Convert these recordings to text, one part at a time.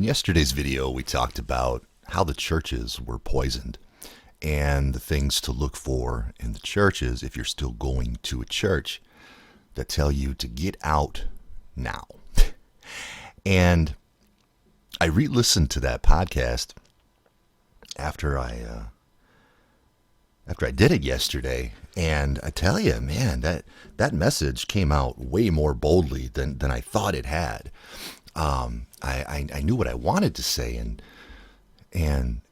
In yesterday's video, we talked about how the churches were poisoned and the things to look for in the churches if you're still going to a church that tell you to get out now. And I re-listened to that podcast after I did it yesterday, and I tell you, man, that message came out way more boldly than I thought it had. I knew what I wanted to say, and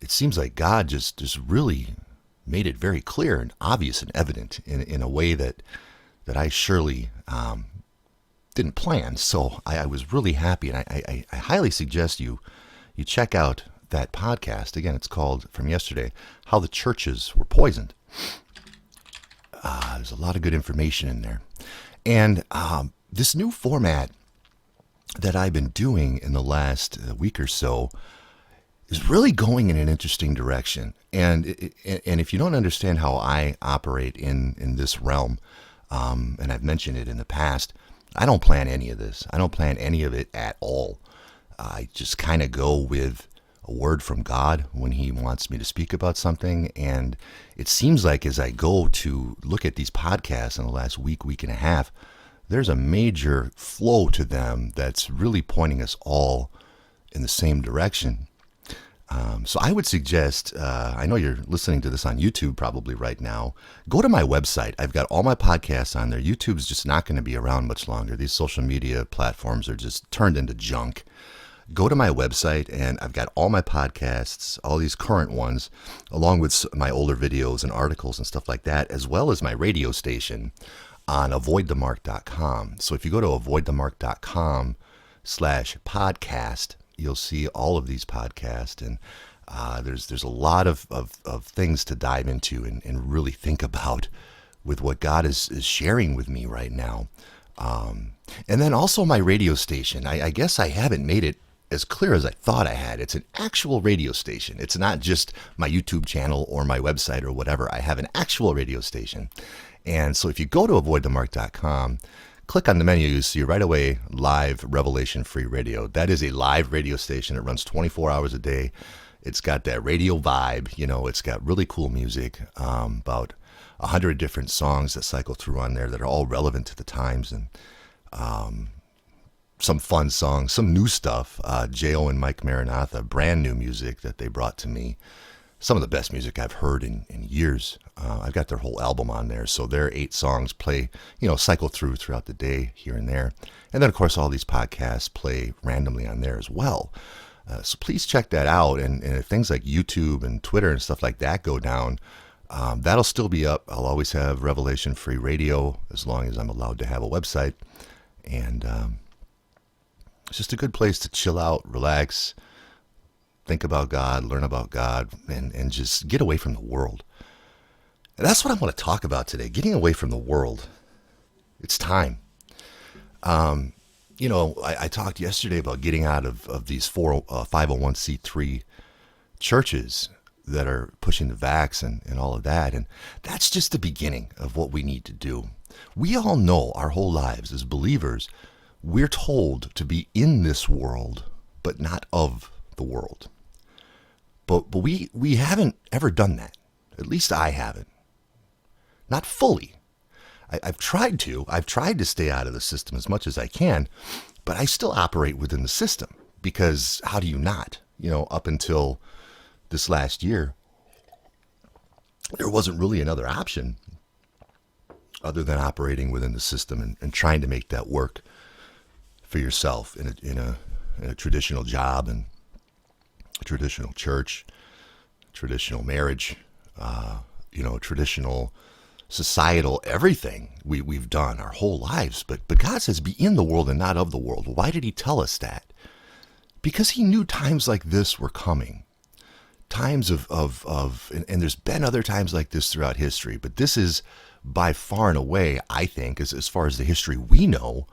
it seems like God just really made it very clear and obvious and evident in a way that I surely didn't plan. So I was really happy, and I highly suggest you check out that podcast. Again, it's called, from yesterday, How the Churches Were Poisoned. There's a lot of good information in there. And this new format that I've been doing in the last week or so is really going in an interesting direction. And if you don't understand how I operate in this realm, and I've mentioned it in the past, I don't plan any of this. I don't plan any of it at all. I just kind of go with a word from God when He wants me to speak about something. And it seems like as I go to look at these podcasts in the last week and a half, there's a major flow to them that's really pointing us all in the same direction. So I would suggest, I know you're listening to this on YouTube probably right now, go to my website. I've got all my podcasts on there. YouTube's just not going to be around much longer. These social media platforms are just turned into junk. Go to my website, and I've got all my podcasts, all these current ones, along with my older videos and articles and stuff like that, as well as my radio station on avoidthemark.com. So if you go to avoidthemark.com/podcast, you'll see all of these podcasts, and there's a lot of things to dive into and really think about with what God is sharing with me right now. And then also my radio station. I guess I haven't made it as clear as I thought I had. It's an actual radio station. It's not just my YouTube channel or my website or whatever. I have an actual radio station. And so if you go to avoidthemark.com, click on the menu, you see right away Live Revelation Free Radio. That is a live radio station. It runs 24 hours a day. It's got that radio vibe. It's got really cool music, about 100 different songs that cycle through on there that are all relevant to the times, and some fun songs, some new stuff. J.O. and Mike Maranatha, brand new music that they brought to me. Some of the best music I've heard in years. I've got their whole album on there. So their 8 songs play, cycle throughout the day here and there. And then, of course, all these podcasts play randomly on there as well. So please check that out. And if things like YouTube and Twitter and stuff like that go down, that'll still be up. I'll always have Revelation Free Radio as long as I'm allowed to have a website. And it's just a good place to chill out, relax, think about God, learn about God, and just get away from the world. And that's what I want to talk about today, getting away from the world. It's time. I talked yesterday about getting out of these 501c3 churches that are pushing the vax and all of that. And that's just the beginning of what we need to do. We all know our whole lives as believers, we're told to be in this world, but not of the world. But we haven't ever done that. At least I haven't. Not fully. I've tried to. I've tried to stay out of the system as much as I can, but I still operate within the system, because how do you not? Up until this last year, there wasn't really another option other than operating within the system and trying to make that work for yourself in a traditional job and a traditional church, traditional marriage, traditional societal everything we've done our whole lives. But God says, be in the world and not of the world. Why did He tell us that? Because He knew times like this were coming. Times and there's been other times like this throughout history, but this is by far and away, I think, as far as the history we know,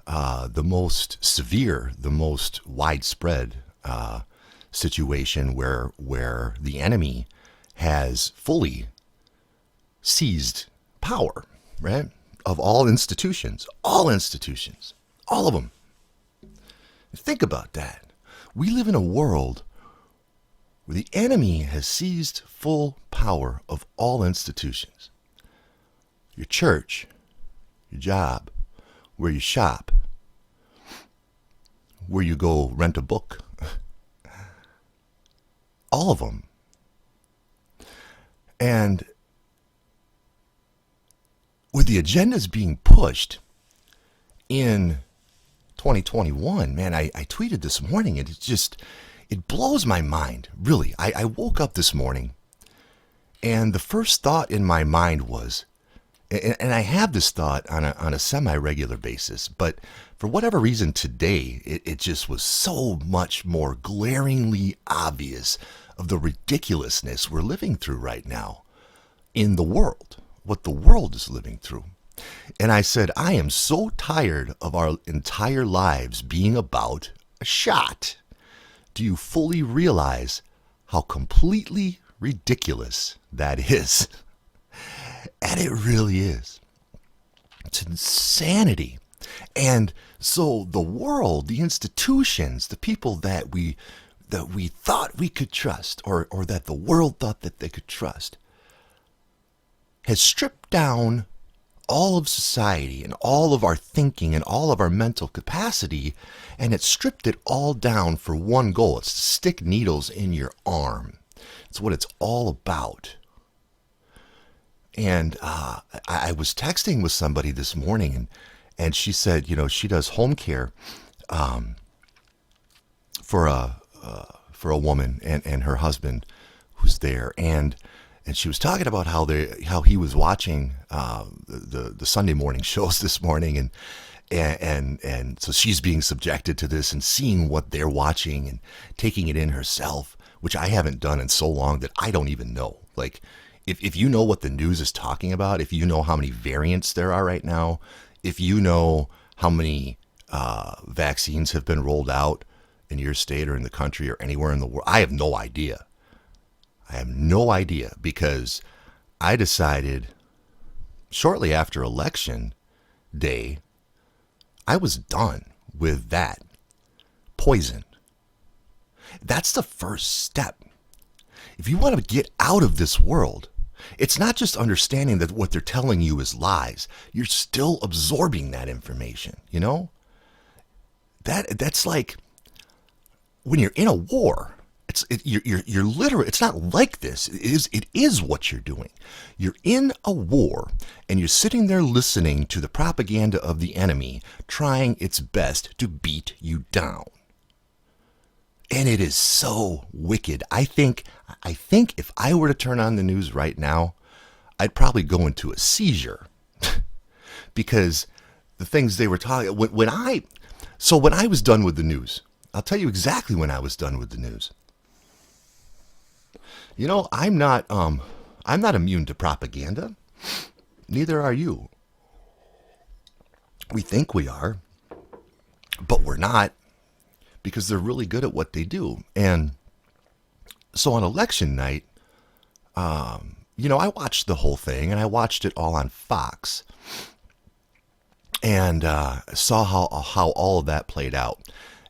the most severe, the most widespread situation where the enemy has fully seized power, right? Of all institutions, all of them. Think about that. We live in a world where the enemy has seized full power of all institutions. Your church, your job, where you shop, where you go rent a book. All of them. And with the agendas being pushed in 2021, man, I tweeted this morning and it blows my mind, really. I woke up this morning and the first thought in my mind was, and I have this thought on a semi-regular basis, but for whatever reason today, it just was so much more glaringly obvious of the ridiculousness we're living through right now in the world, what the world is living through. And I said, I am so tired of our entire lives being about a shot. Do you fully realize how completely ridiculous that is? And it really is. It's insanity. And so the world, the institutions, the people that we thought we could trust, or that the world thought that they could trust, has stripped down all of society and all of our thinking and all of our mental capacity, and it stripped it all down for one goal. It's to stick needles in your arm. It's what it's all about. And I was texting with somebody this morning, and she said, she does home care for a woman and her husband who's there, and she was talking about how he was watching the Sunday morning shows this morning, and so she's being subjected to this and seeing what they're watching and taking it in herself, which I haven't done in so long that I don't even know. Like, if you know what the news is talking about, if you know how many variants there are right now, if you know how many vaccines have been rolled out in your state or in the country or anywhere in the world, I have no idea. I have no idea, because I decided shortly after election day, I was done with that poison. That's the first step. If you want to get out of this world, it's not just understanding that what they're telling you is lies. You're still absorbing that information, That's like when you're in a war. You're literally, it's not like this. It is what you're doing. You're in a war and you're sitting there listening to the propaganda of the enemy trying its best to beat you down. And it is so wicked. I think if I were to turn on the news right now, I'd probably go into a seizure because the things they were talking, when I was done with the news, I'll tell you exactly when I was done with the news. I'm not immune to propaganda. Neither are you. We think we are, but we're not, because they're really good at what they do. And so on election night, I watched the whole thing, and I watched it all on Fox, and saw how all of that played out.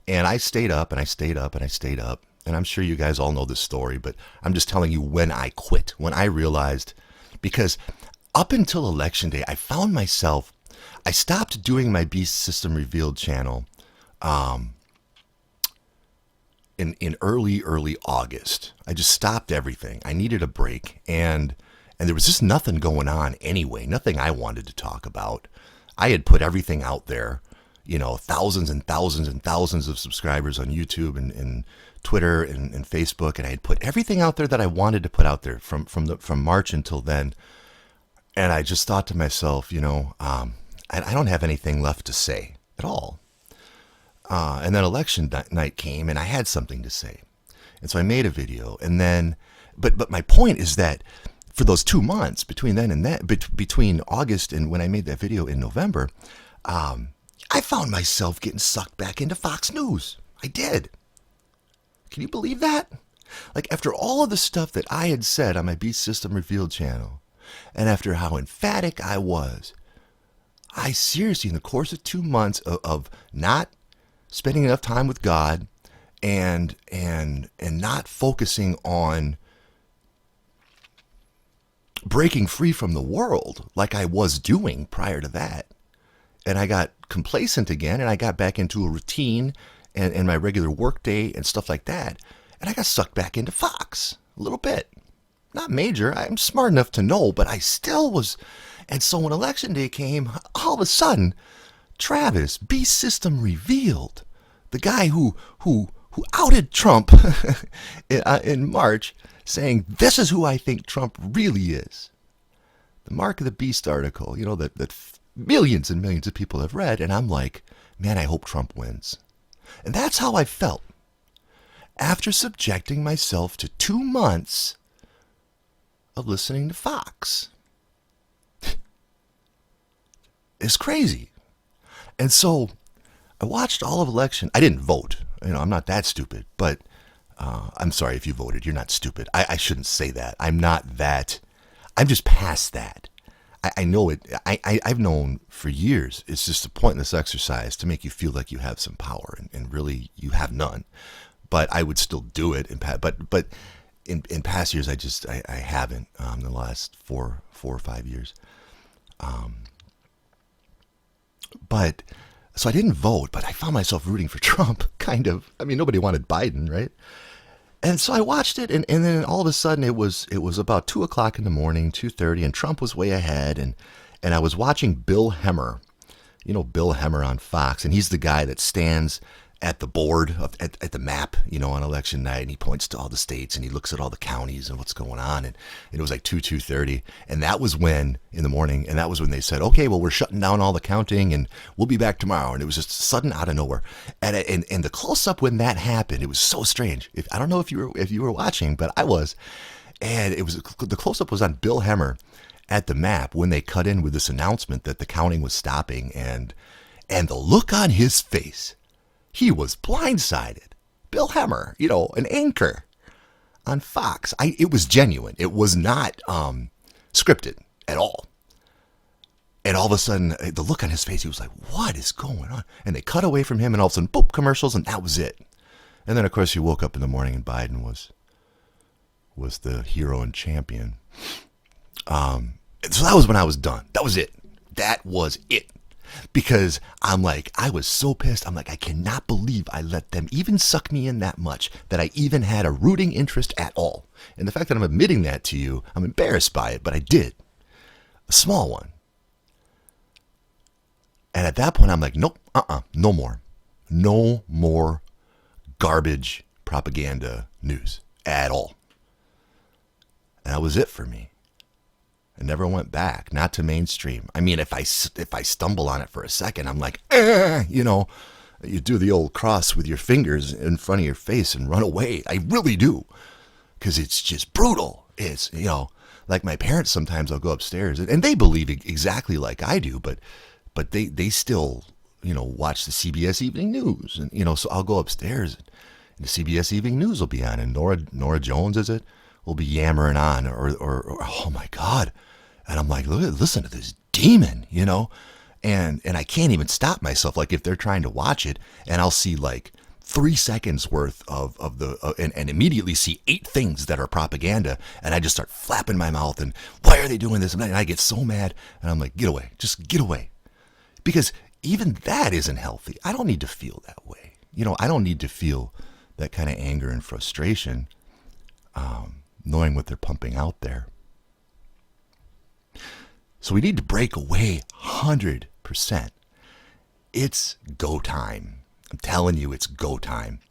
And I stayed up, and I stayed up, and I stayed up. And I'm sure you guys all know this story, but I'm just telling you when I quit, when I realized, because up until election day, I found myself, I stopped doing my Beast System Revealed channel in early August. I just stopped everything. I needed a break, and there was just nothing going on anyway, nothing I wanted to talk about. I had put everything out there, thousands and thousands and thousands of subscribers on YouTube and Twitter and Facebook, and I had put everything out there that I wanted to put out there from March until then. And I just thought to myself, I don't have anything left to say at all. And then election night came, and I had something to say, and so I made a video. And then, but my point is that for those 2 months between then and that, between August and when I made that video in November, I found myself getting sucked back into Fox News. I did. Can you believe that? Like, after all of the stuff that I had said on my Beast System Revealed channel, and after how emphatic I was, I seriously, in the course of 2 months of not spending enough time with God and not focusing on breaking free from the world like I was doing prior to that. And I got complacent again, and I got back into a routine and my regular work day and stuff like that. And I got sucked back into Fox a little bit. Not major. I'm smart enough to know, but I still was. And so when election day came, all of a sudden, Travis, Beast System revealed, the guy who outed Trump in March, saying, this is who I think Trump really is. The Mark of the Beast article, that millions and millions of people have read, and I'm like, man, I hope Trump wins. And that's how I felt after subjecting myself to 2 months of listening to Fox. It's crazy. And so I watched all of election. I didn't vote. I'm not that stupid, but I'm sorry if you voted. You're not stupid. I shouldn't say that. I'm not that. I'm just past that. I know it. I've known for years it's just a pointless exercise to make you feel like you have some power, and really you have none. But I would still do it. But in past years, I haven't. The last 4 or 5 years. But so I didn't vote, but I found myself rooting for Trump. Kind of. I mean, nobody wanted Biden, right? And so I watched it, and then all of a sudden it was about 2:00 in the morning, 2:30, and Trump was way ahead, and I was watching Bill Hemmer, Bill Hemmer on Fox, and he's the guy that stands at the board at the map, on election night, and he points to all the states and he looks at all the counties and what's going on, and it was like 2:30, and that was when in the morning, and that was when they said, okay, well, we're shutting down all the counting and we'll be back tomorrow, and it was just sudden out of nowhere, and the close up when that happened, it was so strange. I don't know if you were watching, but I was, and it was the close up was on Bill Hemmer at the map when they cut in with this announcement that the counting was stopping, and the look on his face. He was blindsided. Bill Hemmer, an anchor on Fox. It was genuine. It was not scripted at all. And all of a sudden, the look on his face, he was like, what is going on? And they cut away from him, and all of a sudden, boop, commercials, and that was it. And then, of course, you woke up in the morning, and Biden was the hero and champion. So that was when I was done. That was it. That was it. Because I'm like, I was so pissed. I'm like, I cannot believe I let them even suck me in that much, that I even had a rooting interest at all. And the fact that I'm admitting that to you, I'm embarrassed by it, but I did. A small one. And at that point, I'm like, nope, no more. No more garbage propaganda news at all. And that was it for me. I never went back, not to mainstream. I mean, if I stumble on it for a second, I'm like, you do the old cross with your fingers in front of your face and run away. I really do, because it's just brutal. It's, like my parents, sometimes I'll go upstairs, and they believe exactly like I do, but they still, watch the CBS Evening News, and, so I'll go upstairs, and the CBS Evening News will be on, and Nora Jones, is it, will be yammering on, or oh my God. And I'm like, listen to this demon, and I can't even stop myself. Like if they're trying to watch it, and I'll see like 3 seconds worth of and immediately see 8 things that are propaganda, and I just start flapping my mouth, and why are they doing this? And I get so mad, and I'm like, get away, just get away. Because even that isn't healthy. I don't need to feel that way. I don't need to feel that kind of anger and frustration, knowing what they're pumping out there. So we need to break away 100%. It's go time. I'm telling you, it's go time.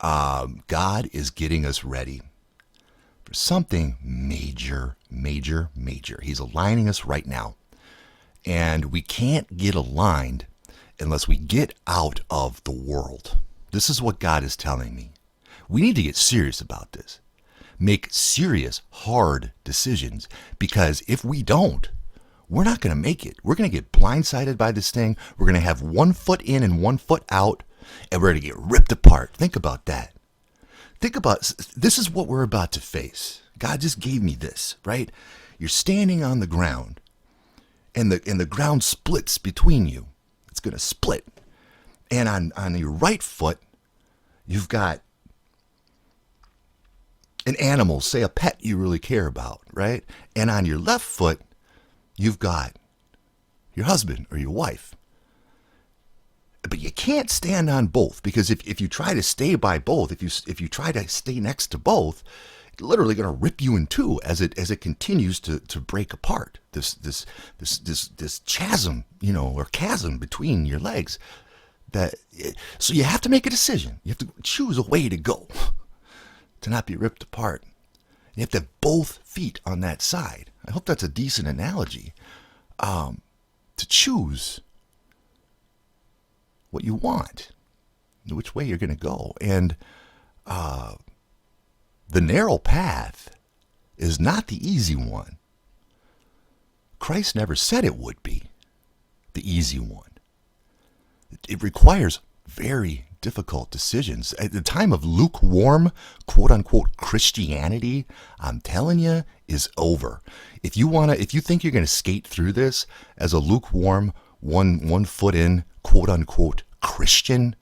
God is getting us ready for something major, major, major. He's aligning us right now. And we can't get aligned unless we get out of the world. This is what God is telling me. We need to get serious about this. Make serious, hard decisions, because if we don't, we're not going to make it. We're going to get blindsided by this thing. We're going to have 1 foot in and 1 foot out, and we're going to get ripped apart. Think about that. Think about, this is what we're about to face. God just gave me this, right? You're standing on the ground, and the ground splits between you. It's going to split. And on your right foot, You've got an animal, say a pet you really care about, right? And on your left foot, you've got your husband or your wife. But you can't stand on both, because if you try to stay by both, if you try to stay next to both, it's literally going to rip you in two as it continues to break apart. This chasm, or chasm between your legs. So you have to make a decision. You have to choose a way to go to not be ripped apart. You have to have both feet on that side. I hope that's a decent analogy. To choose what you want, which way you're going to go. And the narrow path is not the easy one. Christ never said it would be the easy one. It requires very difficult decisions. At the time of lukewarm, quote-unquote, Christianity, I'm telling you, is over. If you think you're going to skate through this as a lukewarm, one foot in, quote-unquote, Christian,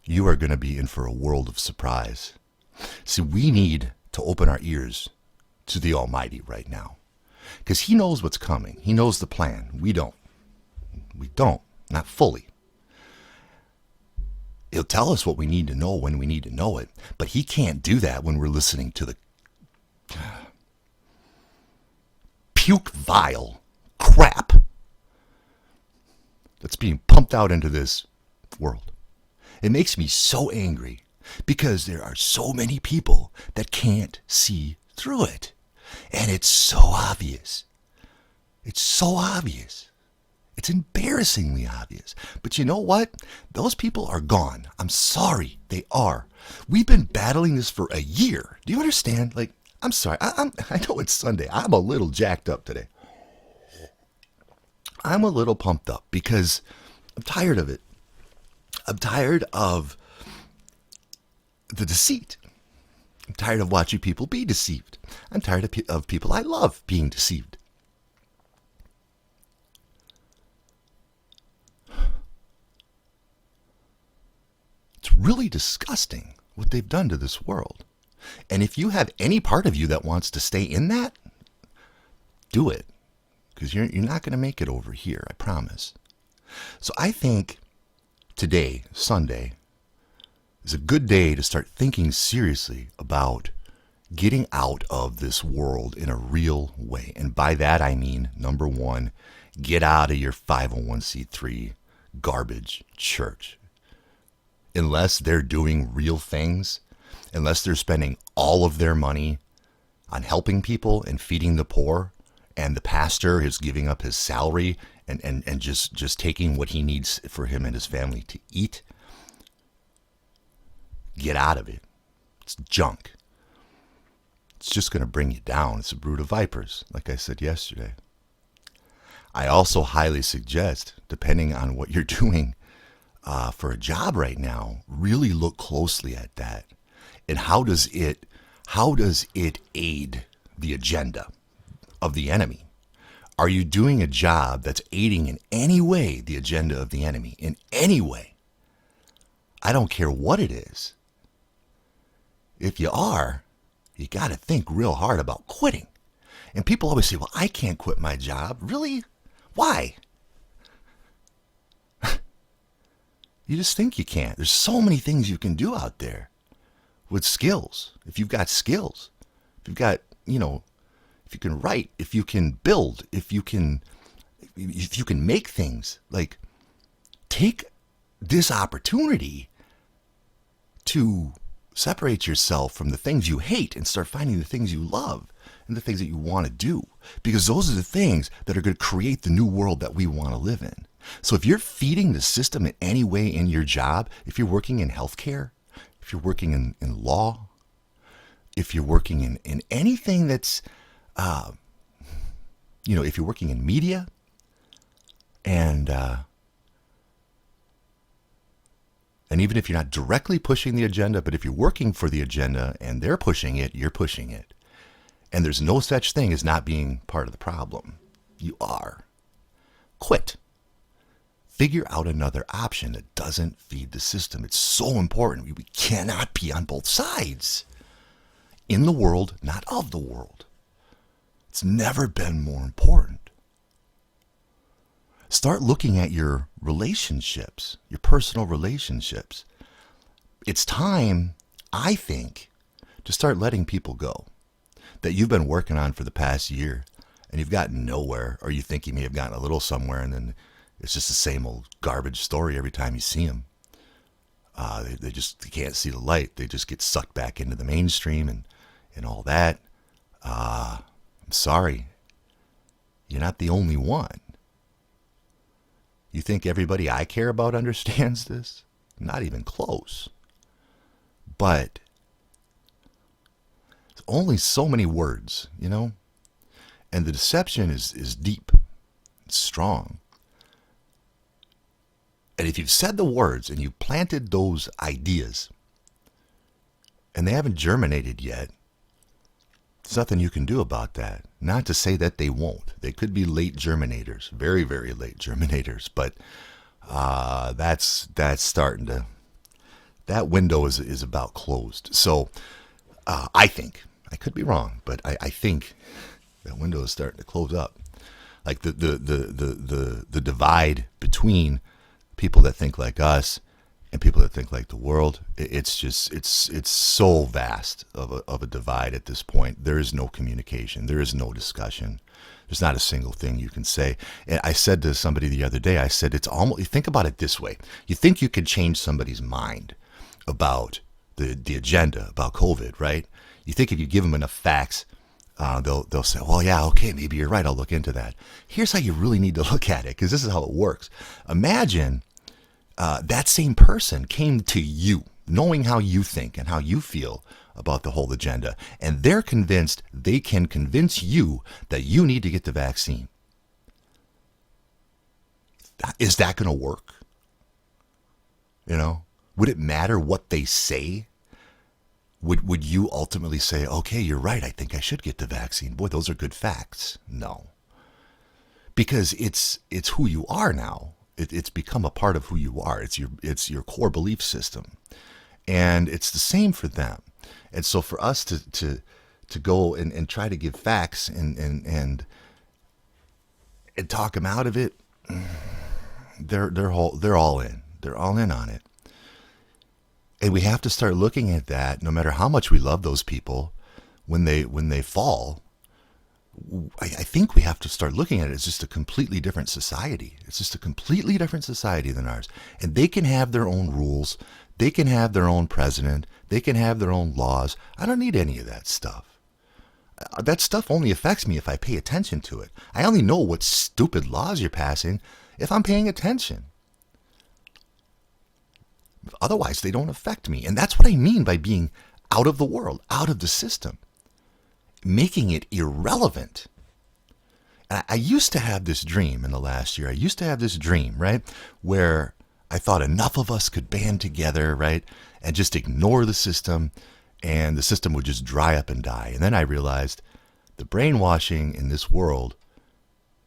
you are going to be in for a world of surprise. See, we need to open our ears to the Almighty right now, because He knows what's coming. He knows the plan. We don't. Not fully. He'll tell us what we need to know when we need to know it, but He can't do that when we're listening to the puke vile crap that's being pumped out into this world. It makes me so angry because there are so many people that can't see through it. And it's so obvious. It's so obvious. It's embarrassingly obvious. But you know what? Those people are gone. I'm sorry, they are. We've been battling this for a year. Do you understand? I'm sorry. I know it's Sunday. I'm a little jacked up today. I'm a little pumped up because I'm tired of it. I'm tired of the deceit. I'm tired of watching people be deceived. I'm tired of people I love being deceived. It's really disgusting what they've done to this world. And if you have any part of you that wants to stay in that, do it. Because you're not going to make it over here, I promise. So I think today, Sunday, is a good day to start thinking seriously about getting out of this world in a real way. And by that I mean, number one, get out of your 501c3 garbage church. Unless they're doing real things, unless they're spending all of their money on helping people and feeding the poor, and the pastor is giving up his salary and just taking what he needs for him and his family to eat, get out of it. It's junk. It's just going to bring you down. It's a brood of vipers, like I said yesterday. I also highly suggest, depending on what you're doing for a job right now, really look closely at that. And how does it aid the agenda of the enemy? Are you doing a job that's aiding in any way the agenda of the enemy? In any way? I don't care what it is. If you are, you got to think real hard about quitting. And people always say, well, I can't quit my job. Really? Why? You just think you can't. There's so many things you can do out there with skills. If you've got skills, if you've got, if you can write, if you can build, if you can make things, take this opportunity to separate yourself from the things you hate and start finding the things you love and the things that you want to do, because those are the things that are going to create the new world that we want to live in. So if you're feeding the system in any way in your job, if you're working in healthcare, if you're working in law, if you're working in anything that's, if you're working in media, and even if you're not directly pushing the agenda, but if you're working for the agenda and they're pushing it, you're pushing it. And there's no such thing as not being part of the problem. You are. Quit. Figure out another option that doesn't feed the system. It's so important. We cannot be on both sides. In the world, not of the world. It's never been more important. Start looking at your relationships, your personal relationships. It's time, I think, to start letting people go that you've been working on for the past year and you've gotten nowhere, or you think you may have gotten a little somewhere, and then it's just the same old garbage story every time you see them. They can't see the light. They just get sucked back into the mainstream and all that. I'm sorry. You're not the only one. You think everybody I care about understands this? Not even close. But it's only so many words, you know? And the deception is deep. It's strong. And if you've said the words and you planted those ideas and they haven't germinated yet, there's nothing you can do about that. Not to say that they won't. They could be late germinators, very, very late germinators. But that's starting to, that window is about closed. So I think, I could be wrong, but I think that window is starting to close up. Like the divide between people that think like us and people that think like the world, it's so vast of a divide at this point. There is no communication. There is no discussion. There's not a single thing you can say. And I said to somebody the other day, I said, it's almost, you think about it this way. You think you could change somebody's mind about the agenda, about COVID, right? You think if you give them enough facts, they'll say, well, yeah, okay, maybe you're right. I'll look into that. Here's how you really need to look at it, because this is how it works. Imagine that same person came to you, knowing how you think and how you feel about the whole agenda, and they're convinced they can convince you that you need to get the vaccine. Is that going to work? You know, would it matter what they say? Would you ultimately say, okay, you're right, I think I should get the vaccine? Boy, those are good facts. No. Because it's who you are now. It's become a part of who you are. It's your core belief system. And it's the same for them. And so for us to go and try to give facts and talk them out of it, they're all in. They're all in on it. And we have to start looking at that, no matter how much we love those people, when they fall. I think we have to start looking at it as just a completely different society. It's just a completely different society than ours. And they can have their own rules. They can have their own president. They can have their own laws. I don't need any of that stuff. That stuff only affects me if I pay attention to it. I only know what stupid laws you're passing if I'm paying attention. Otherwise, they don't affect me. And that's what I mean by being out of the world, out of the system, making it irrelevant. And I used to have this dream in the last year. I used to have this dream, right, where I thought enough of us could band together, right, and just ignore the system, and the system would just dry up and die. And then I realized the brainwashing in this world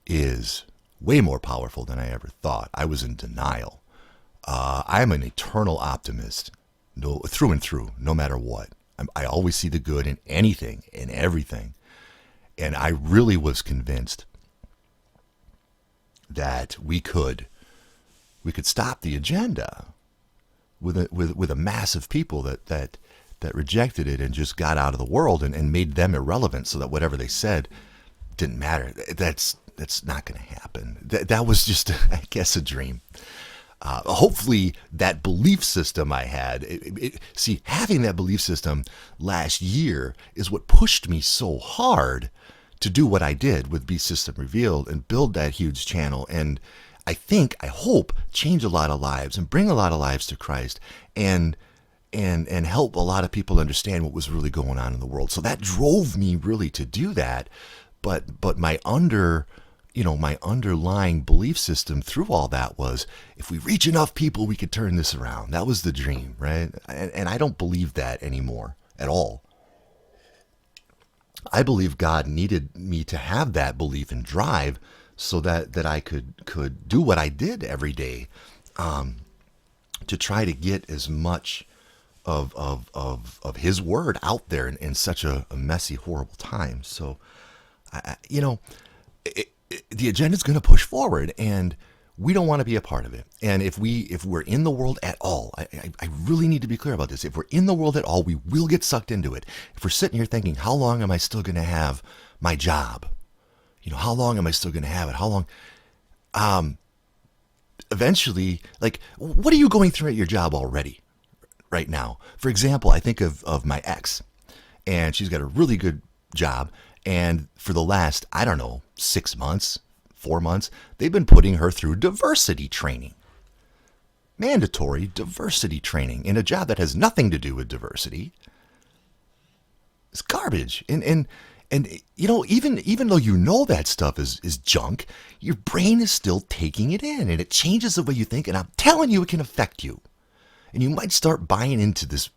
is way more powerful than I ever thought. I was in denial. I'm an eternal optimist, through and through, no matter what. I always see the good in anything, in everything. And I really was convinced that we could stop the agenda with a mass of people that rejected it and just got out of the world and made them irrelevant, so that whatever they said didn't matter. That's not going to happen. That was just, I guess, a dream. Hopefully that belief system I had, see, having that belief system last year is what pushed me so hard to do what I did with Beast System Revealed and build that huge channel. And I hope, change a lot of lives and bring a lot of lives to Christ and help a lot of people understand what was really going on in the world. So that drove me really to do that. But my underlying belief system through all that was, if we reach enough people, we could turn this around. That was the dream, right? And I don't believe that anymore at all. I believe God needed me to have that belief and drive so that I could do what I did every day, to try to get as much of his word out there in such a messy, horrible time. So, you know, the agenda is going to push forward, and we don't want to be a part of it. And if we're in the world at all, I really need to be clear about this. If we're in the world at all, we will get sucked into it. If we're sitting here thinking, how long am I still going to have my job? How long am I still going to have it? How long? Eventually, like, what are you going through at your job already right now? For example, I think of my ex, and she's got a really good job. And for the last, I don't know, 6 months, 4 months, they've been putting her through diversity training. Mandatory diversity training in a job that has nothing to do with diversity. It's garbage. And even though that stuff is junk, your brain is still taking it in, and it changes the way you think, and I'm telling you, it can affect you. And you might start buying into this.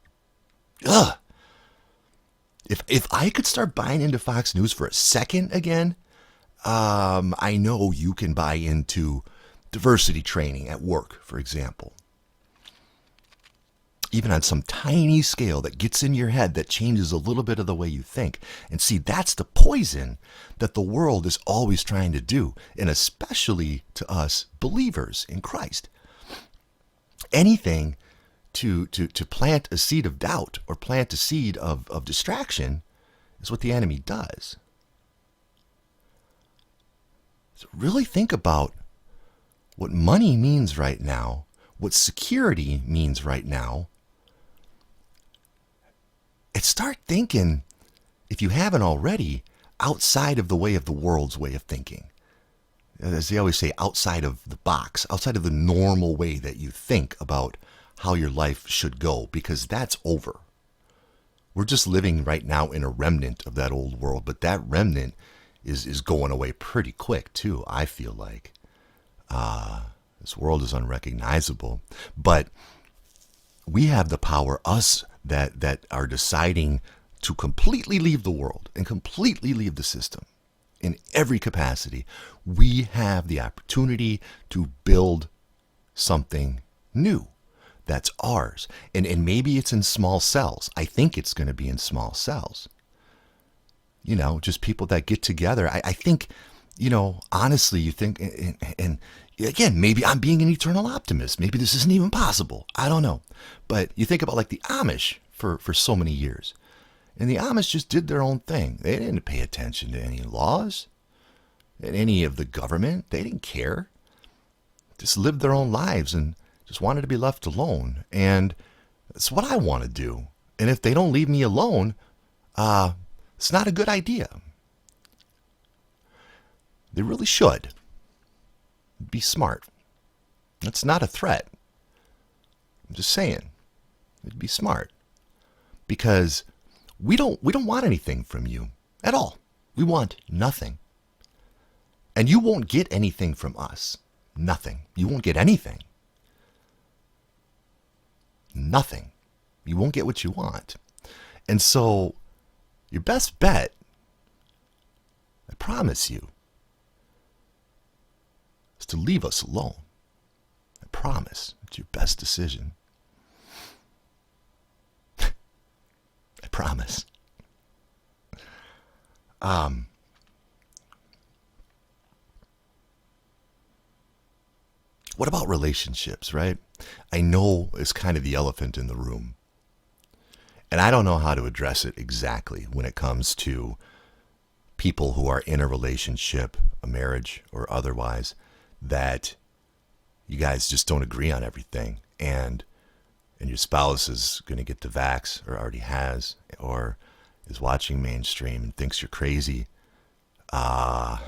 Ugh. If I could start buying into Fox News for a second again, I know you can buy into diversity training at work, for example. Even on some tiny scale that gets in your head, that changes a little bit of the way you think. And see, that's the poison that the world is always trying to do, and especially to us believers in Christ. Anything to plant a seed of doubt or plant a seed of distraction is what the enemy does. So really think about what money means right now, what security means right now, and start thinking, if you haven't already, outside of the way of the world's way of thinking. As they always say, outside of the box, outside of the normal way that you think about how your life should go, because that's over. We're just living right now in a remnant of that old world, but that remnant is going away pretty quick too, I feel like. This world is unrecognizable, but we have the power, us that are deciding to completely leave the world and completely leave the system in every capacity. We have the opportunity to build something new that's ours. And maybe it's in small cells. I think it's going to be in small cells. Just people that get together. I think, honestly, you think, and again, maybe I'm being an eternal optimist. Maybe this isn't even possible. I don't know. But you think about like the Amish for so many years. And the Amish just did their own thing. They didn't pay attention to any laws, and any of the government. They didn't care. Just lived their own lives and just wanted to be left alone. And that's what I want to do. And if they don't leave me alone, it's not a good idea. They really should. Be smart. That's not a threat. I'm just saying. It'd be smart. Because we don't want anything from you at all. We want nothing. And you won't get anything from us. Nothing. You won't get anything. Nothing. You won't get what you want. And so, your best bet, I promise you, is to leave us alone. I promise. It's your best decision. I promise. What about relationships, right? I know it's kind of the elephant in the room. And I don't know how to address it exactly when it comes to people who are in a relationship, a marriage or otherwise, that you guys just don't agree on everything. And your spouse is going to get the vax, or already has, or is watching mainstream and thinks you're crazy. I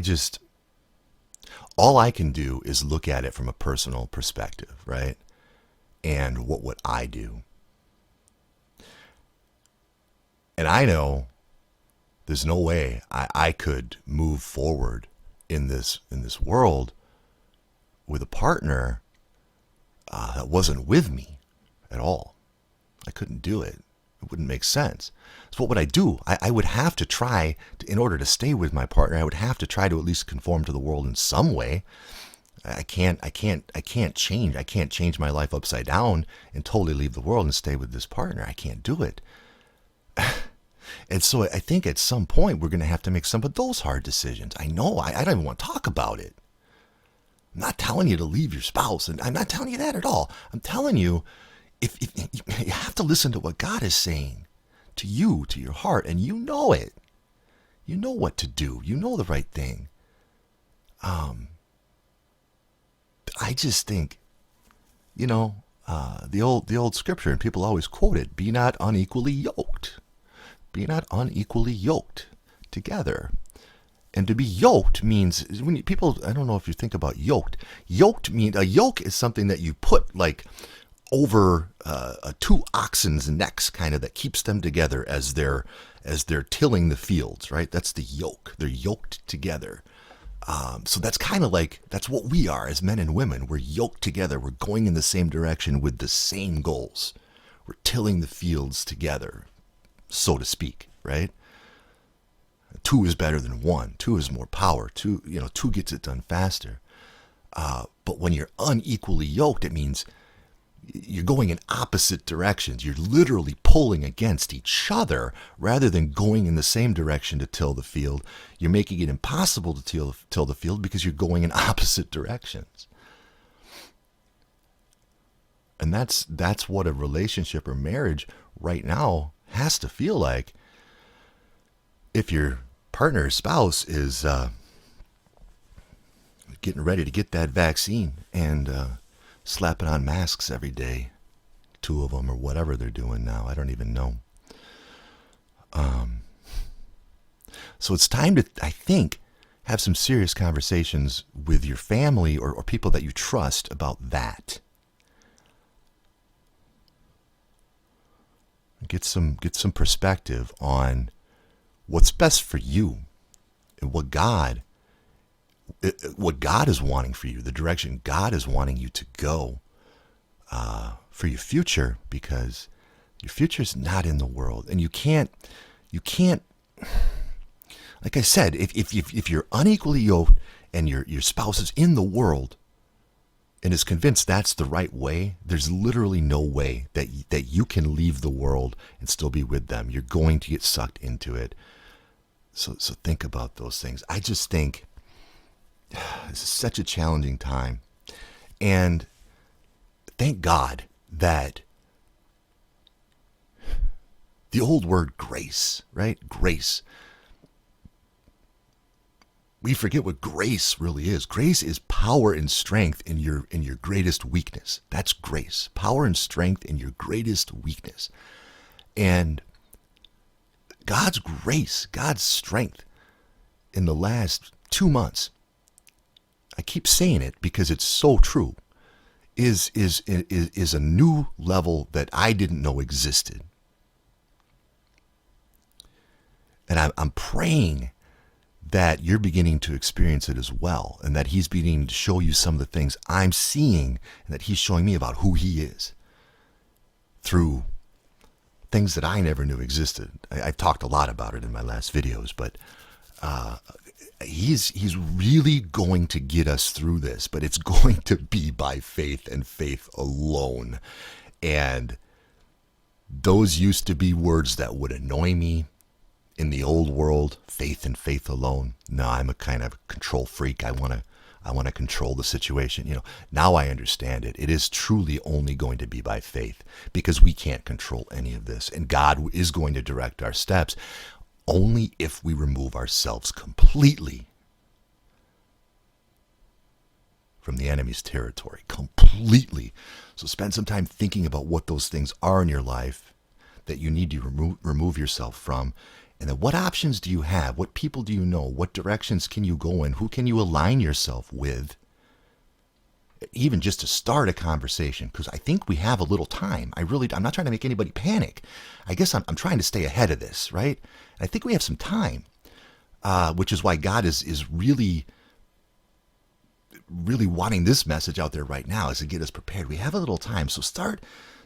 just, all I can do is look at it from a personal perspective, right? And what would I do? And I know there's no way I could move forward in this world with a partner that wasn't with me at all. I couldn't do it. It wouldn't make sense. So what would I do? I would have to try, in order to stay with my partner, I would have to try to at least conform to the world in some way. I can't change. I can't change my life upside down and totally leave the world and stay with this partner. I can't do it. And so I think at some point we're going to have to make some of those hard decisions. I know. I don't even want to talk about it. I'm not telling you to leave your spouse, and I'm not telling you that at all. I'm telling you, if you have to listen to what God is saying to you, to your heart, and you know it. You know what to do. You know the right thing. I just think, the old scripture, and people always quote it: "Be not unequally yoked. Be not unequally yoked together." And to be yoked means, when people, I don't know if you think about yoked. Yoked means, a yoke is something that you put like over two oxen's necks, kind of, that keeps them together as they're tilling the fields, right? That's the yoke. They're yoked together. So that's kind of like, that's what we are as men and women. We're yoked together. We're going in the same direction with the same goals. We're tilling the fields together, so to speak, right? Two is better than one. Two is more power. Two gets it done faster. But when you're unequally yoked, it means you're going in opposite directions. You're literally pulling against each other rather than going in the same direction to till the field. You're making it impossible to till the field because you're going in opposite directions. And that's what a relationship or marriage right now has to feel like. If your partner or spouse is getting ready to get that vaccine and slapping on masks every day, two of them or whatever they're doing now, I don't even know. So it's time to, I think, have some serious conversations with your family or people that you trust about that. Get some perspective on what's best for you and what God is wanting for you, the direction God is wanting you to go for your future, because your future is not in the world. And you can't, like I said, if you're unequally yoked and your spouse is in the world and is convinced that's the right way, there's literally no way that you can leave the world and still be with them. You're going to get sucked into it. So think about those things. I just think this is such a challenging time. And thank God that the old word grace, right? Grace. We forget what grace really is. Grace is power and strength in your greatest weakness. That's grace. Power and strength in your greatest weakness. And God's grace, God's strength in the last 2 months, I keep saying it because it's so true, is a new level that I didn't know existed. And I'm praying that you're beginning to experience it as well, and that he's beginning to show you some of the things I'm seeing, and that he's showing me about who he is through things that I never knew existed. I've talked a lot about it in my last videos, but he's really going to get us through this, but it's going to be by faith and faith alone. And those used to be words that would annoy me in the old world, faith and faith alone. No, I'm a kind of control freak. I want to control the situation. Now I understand it. It is truly only going to be by faith, because we can't control any of this. And God is going to direct our steps only if we remove ourselves completely from the enemy's territory. Completely. So spend some time thinking about what those things are in your life that you need to remove yourself from. And then what options do you have? What people do you know? What directions can you go in? Who can you align yourself with? Even just to start a conversation, because I think we have a little time. I'm not trying to make anybody panic. I guess I'm trying to stay ahead of this, right? I think we have some time, which is why God is really, really wanting this message out there right now, is to get us prepared. We have a little time, so start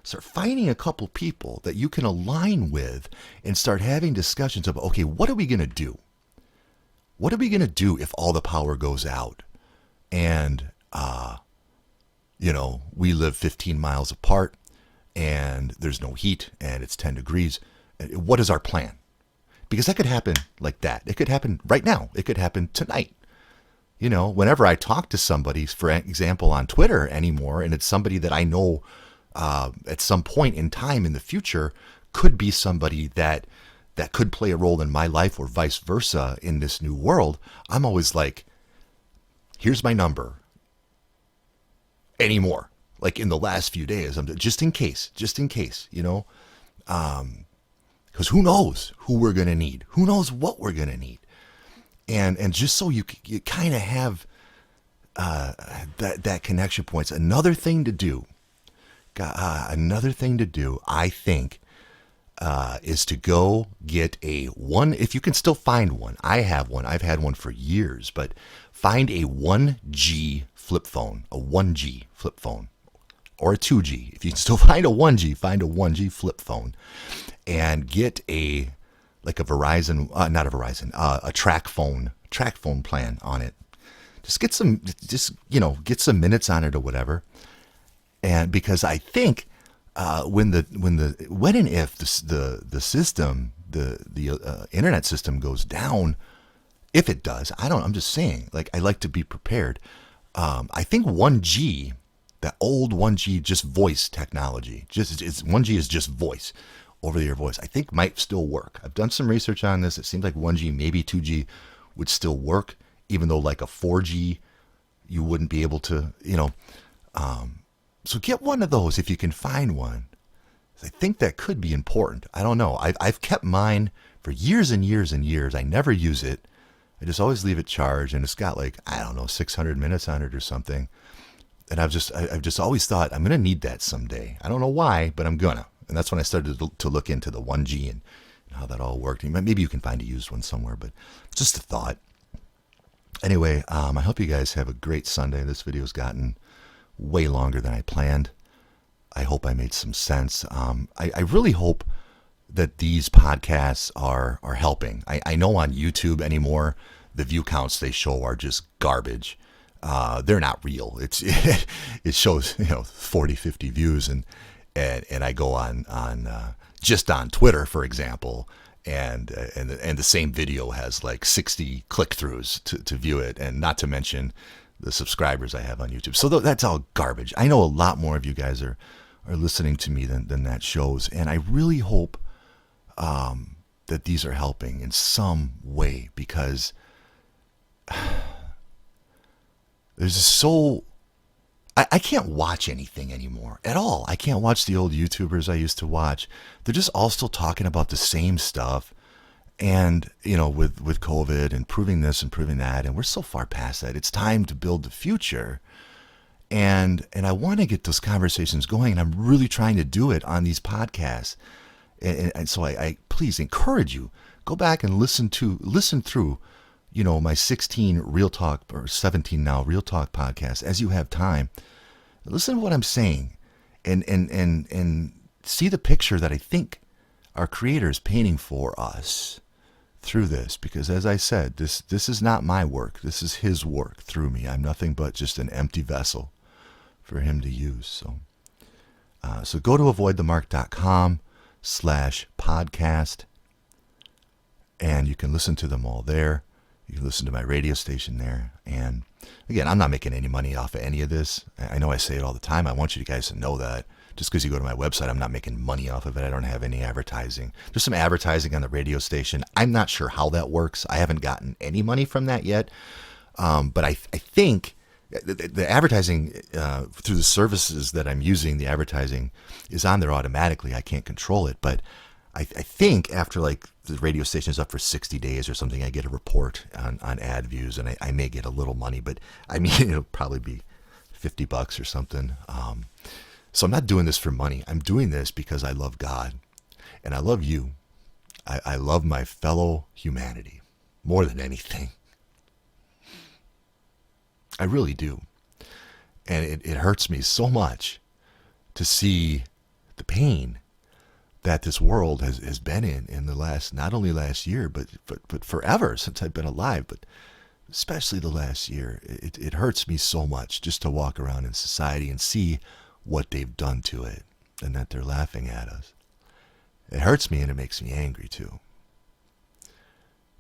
Start finding a couple people that you can align with and start having discussions about, okay, what are we going to do? What are we going to do if all the power goes out and, we live 15 miles apart and there's no heat and it's 10 degrees? What is our plan? Because that could happen like that. It could happen right now. It could happen tonight. Whenever I talk to somebody, for example, on Twitter anymore, and it's somebody that I know at some point in time in the future could be somebody that could play a role in my life or vice versa in this new world, I'm always like, here's my number. Anymore. Like in the last few days, I'm just in case, because who knows who we're going to need? Who knows what we're going to need? And just so you kind of have that connection points. Another thing to do, I think, is to go get if you can still find one. I have one. I've had one for years, but find a 1G flip phone, or a 2G. If you can still find a 1G, find a 1G flip phone, and get a Verizon, a track phone plan on it. Just get some minutes on it or whatever. And because I think when and if the system, the internet system goes down, if it does, I'm just saying, like, I like to be prepared. I think 1G, that old 1G, just voice technology, 1G is just voice, over-the-air voice, I think might still work. I've done some research on this. It seems like 1G, maybe 2G would still work, even though like a 4G, you wouldn't be able to, so get one of those if you can find one. I think that could be important. I don't know. I've kept mine for years and years and years. I never use it. I just always leave it charged, and it's got 600 minutes on it or something. And I've just always thought I'm going to need that someday. I don't know why, but I'm gonna. And that's when I started to look into the 1G and how that all worked. Maybe you can find a used one somewhere, but just a thought. Anyway, I hope you guys have a great Sunday. This video's gotten way longer than I planned. I hope I made some sense. I really hope that these podcasts are helping. I know on YouTube anymore, the view counts they show are just garbage. They're not real. It shows 40, 50 views, and I go on just on Twitter, for example, and the same video has like 60 click-throughs to view it, and not to mention the subscribers I have on YouTube. So that's all garbage. I know a lot more of you guys are listening to me than that shows, and I really hope that these are helping in some way, because there's just I can't watch anything anymore at all. I can't watch the old YouTubers I used to watch. They're just all still talking about the same stuff, and with COVID and proving this and proving that, and we're so far past that. It's time to build the future. And I want to get those conversations going, and I'm really trying to do it on these podcasts. And so I please encourage you, go back and listen through, my 16 Real Talk, or 17 now Real Talk podcasts as you have time. Listen to what I'm saying, and see the picture that I think our Creator is painting for us through this. Because as I said, this is not my work. This is His work through me. I'm nothing but just an empty vessel for Him to use. So go to avoidthemark.com/podcast, and you can listen to them all there. You can listen to my radio station there. And again, I'm not making any money off of any of this. I know I say it all the time. I want you guys to know that. Just because you go to my website, I'm not making money off of it. I don't have any advertising. There's some advertising on the radio station. I'm not sure how that works. I haven't gotten any money from that yet. But I think the advertising through the services that I'm using, the advertising is on there automatically. I can't control it. But I think after the radio station is up for 60 days or something, I get a report on ad views, and I may get a little money, but it'll probably be $50 or something. So I'm not doing this for money. I'm doing this because I love God, and I love you. I love my fellow humanity more than anything. I really do. And it hurts me so much to see the pain that this world has been in the last, not only last year, but forever since I've been alive, but especially the last year. It hurts me so much just to walk around in society and see what they've done to it and that they're laughing at us. It hurts me and it makes me angry too.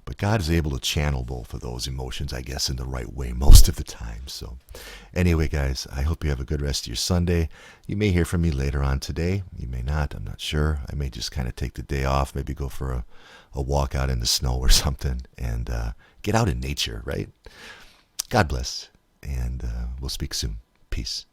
But God is able to channel both of those emotions, I guess, in the right way most of the time. So anyway, guys, I hope you have a good rest of your Sunday. You may hear from me later on today. You may not. I'm not sure. I may just kind of take the day off, maybe go for a walk out in the snow or something and get out in nature, right? God bless. And we'll speak soon. Peace.